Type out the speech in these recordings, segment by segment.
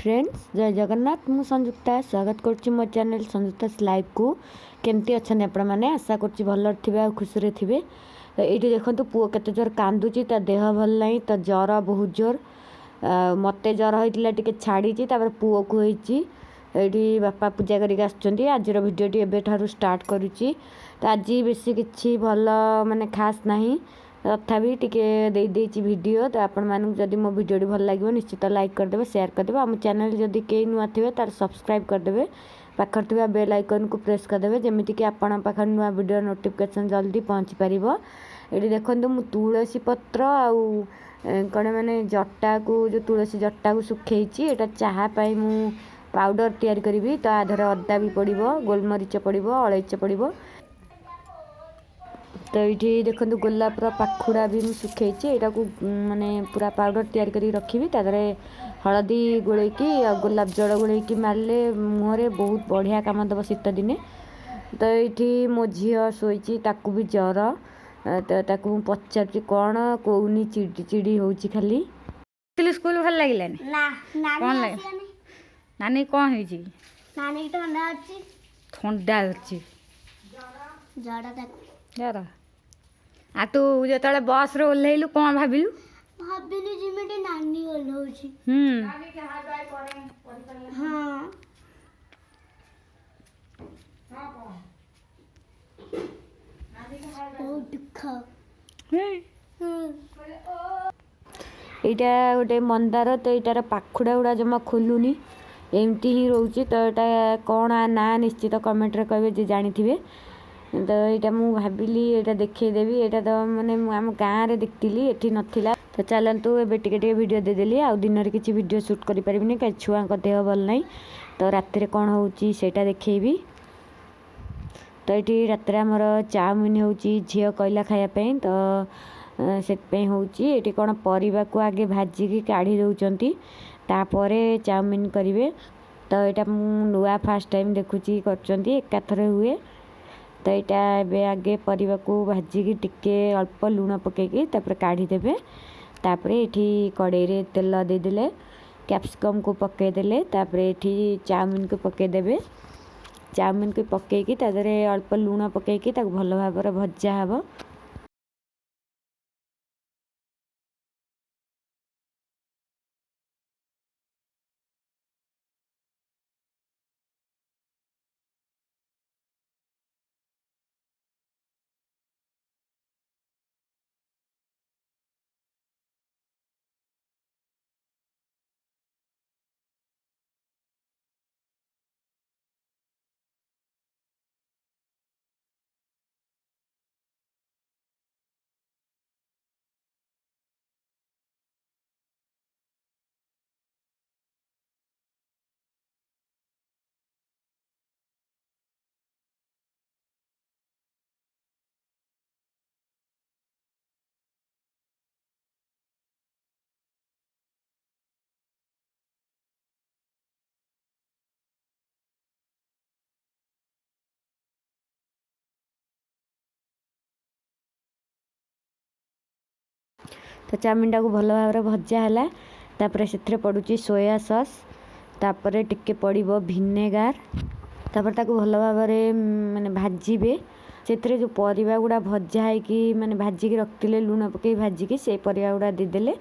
Friends जय जगन्नाथ मु संयुक्ता स्वागत करुच्ची मो चैनल संयुक्तास लाइव को केमती अच्छा आपण मैंने आशा करुच्ची भल थे खुशी थे। ये देखो पुओ केते जोर कांदुची ता देह भल नहीं तो ज्वर बहुत जोर मते ज्वर होता टे छाड़ी पुओ को ये बापा पूजा करके आज भिडियोटी एवं स्टार्ट करुच्ची। तो आज बेस कि भल माने खास नहीं तथापि टी वीडियो तो आपण मानक जदि मो वीडियो भल लगे निश्चित लाइक करदे शेयर करदे आम चैनल जदि कई नुआ थे तार सब्सक्राइब करदे पाखर थी बेल आइकन को प्रेस करदे जमीती कि आपण पाखर नुआ वीडियो नोटिफिकेशन जल्दी पहुँची पार। ये देखो मु तुलसी पत्र आउ कौन माने जटा को जो तुलसी जटा को सुखई यहाँ चाह पाई मु पाउडर तैयार करी तो आधर अदा भी पड़ो गोलमरीच पड़ो अलैच पड़ो। तो ये देखो गोलापर पाखुड़ा भी मुझे सुखई यहाँ को माने पूरा पाउडर तैयार कर रखी तादरे हलदी गोलेकी गोलाप जल गोलेकी मारे मुहरे बहुत बढ़िया काम दब शीत दिने। तो ये मो झी शोची भी ज्वर तो पचार कौन कौनी चिड़ी चिड़ी हो खाली स्कूल भल लगे कौन लगे नानी कौन हो ठंडा ज्वर आ तू जो बस रे ओह्लैलु कौन भाविलु भाविली जिमिटी नानी ओल्हौची हाँ बहुत दुख यहाँ गोटे मंदार तो यार पाखुड़ा गुड़ा जमा खोलुनी एमती ही रोचे। तो यहाँ कौन ना निश्चित कमेंट रे कहे जे जानी थे। तो यहाँ मुझे भाविली यहाँ देखदेवी यहाँ तो मैंने आम गाँव में देखी ये नाला तो चलतु ए टे वीडियो देदेली आउ दिन किसी वीडियो शूट करें कहीं छुआ देह भल नहीं तो राति कौन होची सेटा देखी। तो ये रात आमर चाउमिन हो झील कहला खायापी तो से होची कौन परिवा को आगे भाजिकी काढ़ी दौरान तापर चाउमिन करेंगे। तो यहाँ नुआ फास्ट टाइम देखुची कर हुए। तो यहाँ आगे परिवा को भाजिकी टिके अल्प लुण पकईकी काढ़ी देवे तापर ये कड़े तेल देदेले कैप्सिकम को पकईदेले ये चाउमिन को पकईदेवे चाउमिन को पकईकी अल्प लुण पकईकी भल भाव भजा हे। तो चाउमिन टाक भल भाव भजा है तापर से पड़ुची सोया सॉस तापर टिके पड़ो भिनेगार तापर ताक भल भाव माने भाजिबे से जो परिवा गुड़ा भजा है कि माने भाजिकी रखते लुण पकई भाजिकी से परिवा गुड़ा देदेले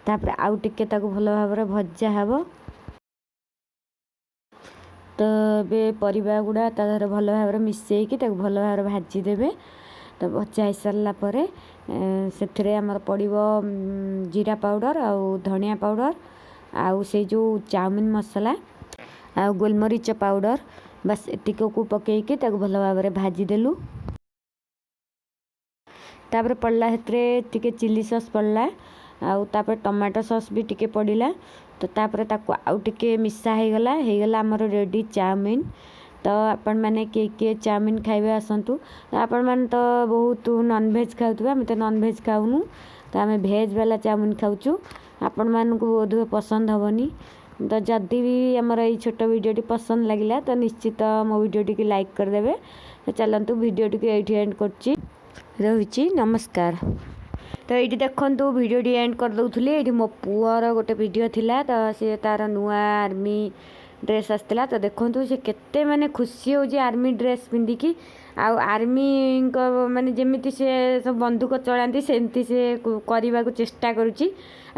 तापर आउ टिके ताक भल भाव भजा हे। तो ये परिवा गुड़ा तार भल भाव मिसेकी भल भाव भाजीदेवे तो भजा हो सारापर से आमर पड़ो जीरा पाउडर आउ धनिया पाउडर आउ से जो चाउमिन मसला आउ गोलमरीच पाउडर बस एतिक को पकईकी भल भाव भाजीदेलु तापर पड़ला से चिली सॉस पड़ला आउ तापर टमाटो सॉस भी टिके पड़ला तो तापर ताको आउ टिके मिसा हो आमर रेडी चाउमिन। तो आपण मैंने किए चाउमिन खाइबे आसतु तो आपण मैंने तो बहुत नॉनवेज खाऊ आम तो नॉनवेज खाऊनु तो आम भेज वाला चाउमिन खाऊँ आपण मानक बोध पसंद हेनी। तो जदि भी आमर ये छोट वीडियोटी पसंद लगे तो निश्चित मो वीडियोटी की लाइक करदे। तो चलतु वीडियोटी को ये एंड कर नमस्कार। तो ये देखु भिडियोटी एंड कर दूसरी ये मो पुअर गोटे वीडियो थिला तो सी तार नुआ आर्मी ड्रेस आसला तो देखु से केते माने खुशी हो आर्मी ड्रेस पिंधिकी आर्मी माने जमी से सब बंदूक चलाती सेमती से करने को चेष्टा करुच्ची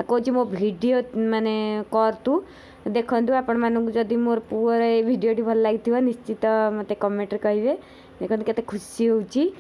कौच मो वीडियो माने कर तू देखु आपण मानक जदि मोर पुअर ये वीडियोटी भल लगी निश्चित मत कमेंट कहे देखते केते खुशी होची।